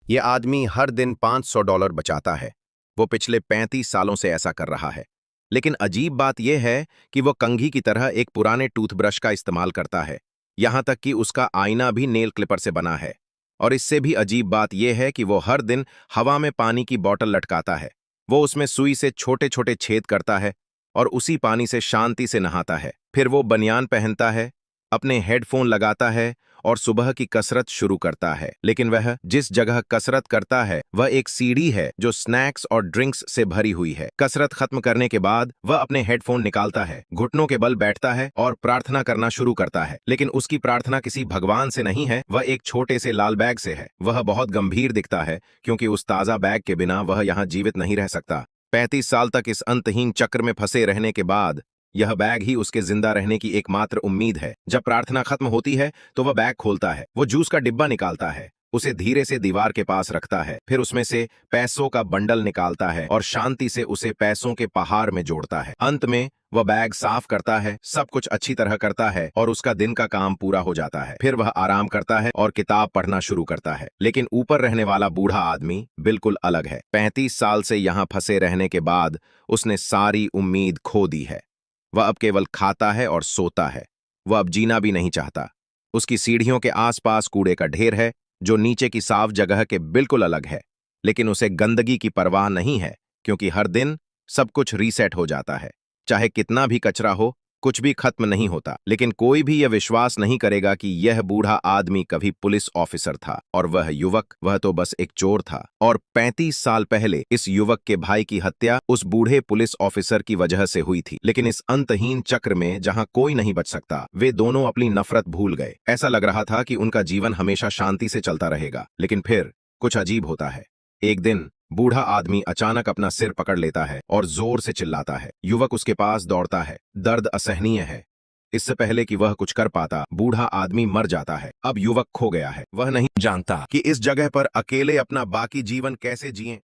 ये आदमी हर दिन $500 बचाता है। वो पिछले 35 सालों से ऐसा कर रहा है। लेकिन अजीब बात यह है कि वो कंघी की तरह एक पुराने टूथब्रश का इस्तेमाल करता है। यहां तक कि उसका आईना भी नेल क्लिपर से बना है। और इससे भी अजीब बात यह है कि वो हर दिन हवा में पानी की बोतल लटकाता है। वो उसमें सुई से छोटे छोटे छेद करता है और उसी पानी से शांति से नहाता है। फिर वो बनियान पहनता है, अपने हेडफोन लगाता है और सुबह की कसरत शुरू करता है। लेकिन वह जिस जगह कसरत करता है वह एक सीढ़ी है जो स्नैक्स और ड्रिंक्स से भरी हुई है। कसरत खत्म करने के बाद वह अपने हेडफोन निकालता है, घुटनों के बल बैठता है और प्रार्थना करना शुरू करता है। लेकिन उसकी प्रार्थना किसी भगवान से नहीं है, वह एक छोटे से लाल बैग से है। वह बहुत गंभीर दिखता है क्योंकि उस ताजा बैग के बिना वह यहाँ जीवित नहीं रह सकता। 35 साल तक इस अंतहीन चक्र में फंसे रहने के बाद यह बैग ही उसके जिंदा रहने की एकमात्र उम्मीद है। जब प्रार्थना खत्म होती है तो वह बैग खोलता है। वो जूस का डिब्बा निकालता है, उसे धीरे से दीवार के पास रखता है, फिर उसमें से पैसों का बंडल निकालता है और शांति से उसे पैसों के पहाड़ में जोड़ता है। अंत में वह बैग साफ करता है, सब कुछ अच्छी तरह करता है और उसका दिन का काम पूरा हो जाता है। फिर वह आराम करता है और किताब पढ़ना शुरू करता है। लेकिन ऊपर रहने वाला बूढ़ा आदमी बिल्कुल अलग है। 35 साल से यहाँ फंसे रहने के बाद उसने सारी उम्मीद खो दी है। वह अब केवल खाता है और सोता है। वह अब जीना भी नहीं चाहता। उसकी सीढ़ियों के आसपास कूड़े का ढेर है जो नीचे की साफ जगह के बिल्कुल अलग है। लेकिन उसे गंदगी की परवाह नहीं है क्योंकि हर दिन सब कुछ रीसेट हो जाता है। चाहे कितना भी कचरा हो, कुछ भी खत्म नहीं होता। लेकिन कोई भी यह विश्वास नहीं करेगा कि यह बूढ़ा आदमी कभी पुलिस ऑफिसर था और वह युवक, वह तो बस एक चोर था। और 35 साल पहले इस युवक के भाई की हत्या उस बूढ़े पुलिस ऑफिसर की वजह से हुई थी। लेकिन इस अंतहीन चक्र में जहां कोई नहीं बच सकता, वे दोनों अपनी नफरत भूल गए। ऐसा लग रहा था कि उनका जीवन हमेशा शांति से चलता रहेगा। लेकिन फिर कुछ अजीब होता है। एक दिन बूढ़ा आदमी अचानक अपना सिर पकड़ लेता है और जोर से चिल्लाता है। युवक उसके पास दौड़ता है। दर्द असहनीय है। इससे पहले कि वह कुछ कर पाता, बूढ़ा आदमी मर जाता है। अब युवक खो गया है। वह नहीं जानता कि इस जगह पर अकेले अपना बाकी जीवन कैसे जिए।